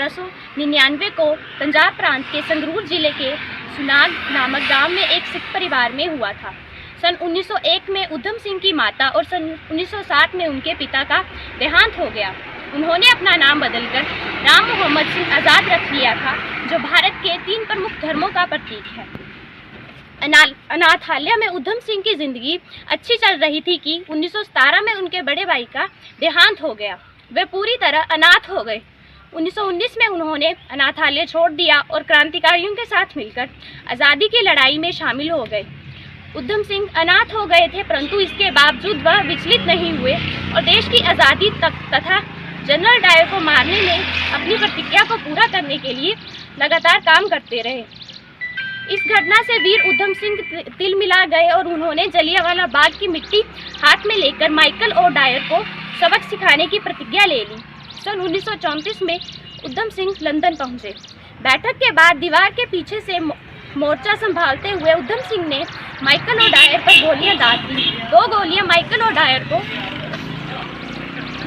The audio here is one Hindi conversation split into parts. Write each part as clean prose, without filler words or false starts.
1899 को पंजाब प्रांत के संगरूर जिले के सुनाग नामक गांव में एक सिख परिवार में हुआ था। सन 1901 में उधम सिंह की माता और सन 1960 में उनके पिता का देहांत हो गया। उन्होंने अपना नाम बदलकर राम मोहम्मद सिंह आज़ाद रख लिया था, जो भारत के 3 प्रमुख धर्मों का प्रतीक है। अनाथालय में उधम सिंह की ज़िंदगी अच्छी चल रही थी कि 1917 में उनके बड़े भाई का देहांत हो गया। वे पूरी तरह अनाथ हो गए। 1919 में उन्होंने अनाथालय छोड़ दिया और क्रांतिकारियों के साथ मिलकर आज़ादी की लड़ाई में शामिल हो गए। उधम सिंह अनाथ हो गए थे, परंतु इसके बावजूद वह विचलित नहीं हुए और देश की आज़ादी तक तथा जनरल डायर को मारने में अपनी प्रतिज्ञा को पूरा करने के लिए लगातार काम करते रहे। इस घटना से वीर उधम सिंह तिल मिला गए और उन्होंने जलियांवाला बाग की मिट्टी हाथ में लेकर माइकल और डायर को सबक सिखाने की प्रतिज्ञा ले ली। सन 1934 में उधम सिंह लंदन पहुंचे। बैठक के बाद दीवार के पीछे से मोर्चा संभालते हुए उधम सिंह ने माइकल और डायर पर गोलियां दाग दी। 2 गोलियां माइकल और डायर को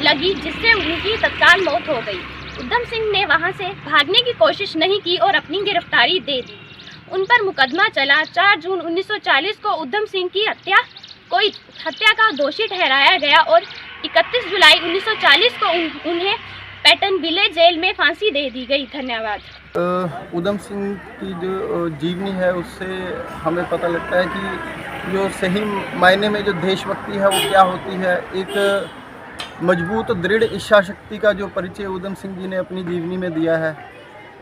लगी, जिससे उनकी तत्काल मौत हो गई। उधम सिंह ने वहां से भागने की कोशिश नहीं की और अपनी गिरफ्तारी दे दी। उन पर मुकदमा चला। 4 जून 1940 को उधम सिंह की हत्या का दोषी ठहराया गया और 31 जुलाई 1940 को उन्हें पैटर्नविले जेल में फांसी दे दी गई। धन्यवाद। उधम सिंह की जो जीवनी है उससे हमें पता लगता है कि जो सही मायने में जो देशभक्ति है वो क्या होती है। एक मजबूत दृढ़ इच्छा शक्ति का जो परिचय उधम सिंह जी ने अपनी जीवनी में दिया है।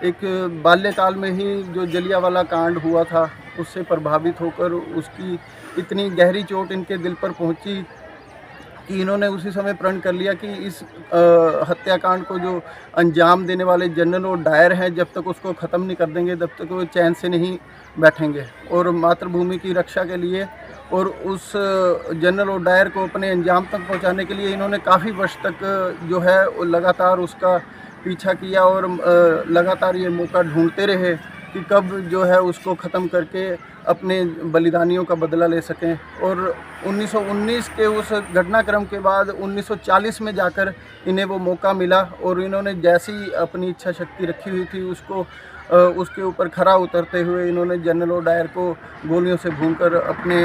एक बाल्यकाल में ही जो जलियांवाला कांड हुआ था उससे प्रभावित होकर उसकी इतनी गहरी चोट इनके दिल पर पहुंची कि इन्होंने उसी समय प्रण कर लिया कि इस हत्याकांड को जो अंजाम देने वाले जनरल और डायर हैं, जब तक उसको ख़त्म नहीं कर देंगे तब तक वो चैन से नहीं बैठेंगे। और मातृभूमि की रक्षा के लिए और उस जनरल और डायर को अपने अंजाम तक पहुंचाने के लिए इन्होंने काफ़ी वर्ष तक जो है लगातार उसका पीछा किया और लगातार ये मौका ढूंढते रहे कि कब जो है उसको ख़त्म करके अपने बलिदानियों का बदला ले सकें। और 1919 के उस घटनाक्रम के बाद 1940 में जाकर इन्हें वो मौका मिला और इन्होंने जैसी अपनी इच्छा शक्ति रखी हुई थी उसके ऊपर खरा उतरते हुए इन्होंने जनरल और डायर को गोलियों से भूनकर अपने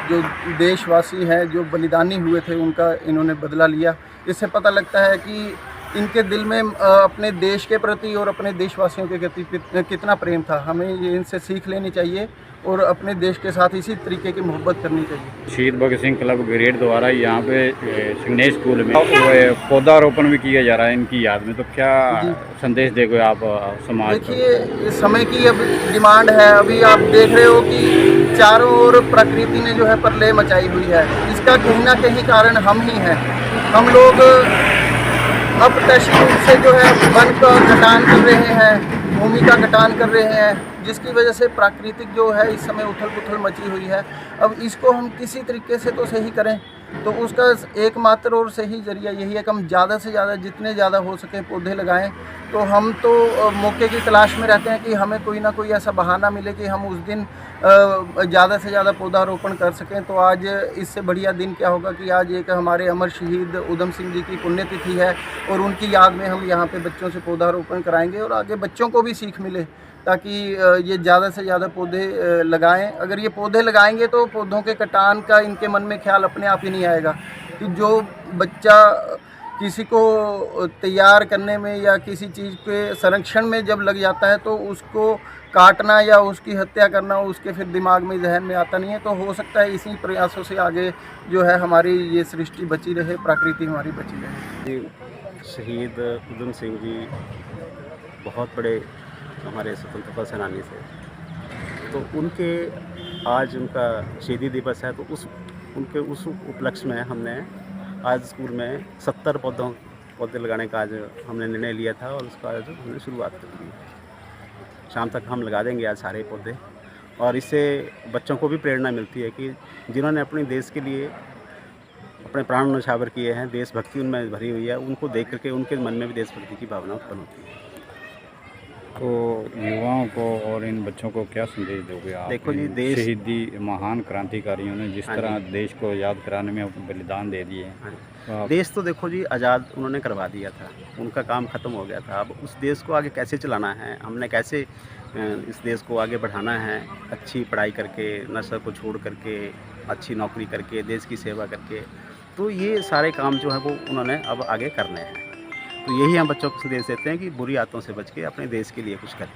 जो देशवासी हैं जो बलिदानी हुए थे उनका इन्होंने बदला लिया। इससे पता लगता है कि इनके दिल में अपने देश के प्रति और अपने देशवासियों के प्रति कितना प्रेम था। हमें ये इनसे सीख लेनी चाहिए और अपने देश के साथ इसी तरीके की मोहब्बत करनी चाहिए। शहीद भगत सिंह क्लब ग्रेड द्वारा यहाँ पे सिग्नेज स्कूल में पौधारोपण भी किया जा रहा है इनकी याद में, तो क्या संदेश देंगे आप समाज? देखिए, इस समय की अब डिमांड है। अभी आप देख रहे हो कि चारों ओर प्रकृति ने जो है प्रलय मचाई हुई है। इसका कहीं ना कहीं कारण हम ही हैं। हम लोग अप्रत्याशित रूप से जो है वन का कटान कर रहे हैं, भूमि का कटान कर रहे हैं, जिसकी वजह से प्राकृतिक जो है इस समय उथल पुथल मची हुई है। अब इसको हम किसी तरीके से तो सही करें, तो उसका एकमात्र और सही जरिया यही है कि हम ज़्यादा से ज़्यादा जितने ज़्यादा हो सके पौधे लगाएं। तो हम तो मौके की तलाश में रहते हैं कि हमें कोई ना कोई ऐसा बहाना मिले कि हम उस दिन ज़्यादा से ज़्यादा पौधारोपण कर सकें। तो आज इससे बढ़िया दिन क्या होगा कि आज एक हमारे अमर शहीद उधम सिंह जी की पुण्यतिथि है और उनकी याद में हम यहाँ पे बच्चों से पौधारोपण कराएंगे और आगे बच्चों को भी सीख मिले ताकि ये ज़्यादा से ज़्यादा पौधे लगाएं। अगर ये पौधे लगाएंगे तो पौधों के कटान का इनके मन में ख्याल अपने आप ही नहीं आएगा कि जो बच्चा किसी को तैयार करने में या किसी चीज़ के संरक्षण में जब लग जाता है तो उसको काटना या उसकी हत्या करना उसके फिर दिमाग में जहन में आता नहीं है। तो हो सकता है इसी प्रयासों से आगे जो है हमारी ये सृष्टि बची रहे, प्रकृति हमारी बची रहे। शहीद उधम सिंह जी बहुत बड़े हमारे स्वतंत्रता सेनानी थे, तो उनके आज उनका शहीदी दिवस है, तो उनके उस उपलक्ष्य में हमने आज स्कूल में 70 पौधे लगाने का आज हमने निर्णय लिया था और उसका आज हमने शुरुआत कर दी। शाम तक हम लगा देंगे आज सारे पौधे और इससे बच्चों को भी प्रेरणा मिलती है कि जिन्होंने अपने देश के लिए अपने प्राण न्यौछावर किए हैं, देशभक्ति उनमें भरी हुई है, उनको देख करके उनके मन में भी देशभक्ति की भावना उत्पन्न होती है। तो युवाओं को और इन बच्चों को क्या संदेश दोगे आप? देखो जी, इन देश- शहीदी महान क्रांतिकारियों ने जिस हाँ तरह देश को आज़ाद कराने में अपने बलिदान दे दिए हैं, हाँ। तो आप देश तो देखो जी आज़ाद उन्होंने करवा दिया था, उनका काम ख़त्म हो गया था। अब उस देश को आगे कैसे चलाना है, हमने कैसे इस देश को आगे बढ़ाना है, अच्छी पढ़ाई करके, नशा को छोड़ करके, अच्छी नौकरी करके, देश की सेवा करके, तो ये सारे काम जो है वो उन्होंने अब आगे करने हैं। तो यही हम बच्चों को संदेश देते हैं कि बुरी आदतों से बच के अपने देश के लिए कुछ करें।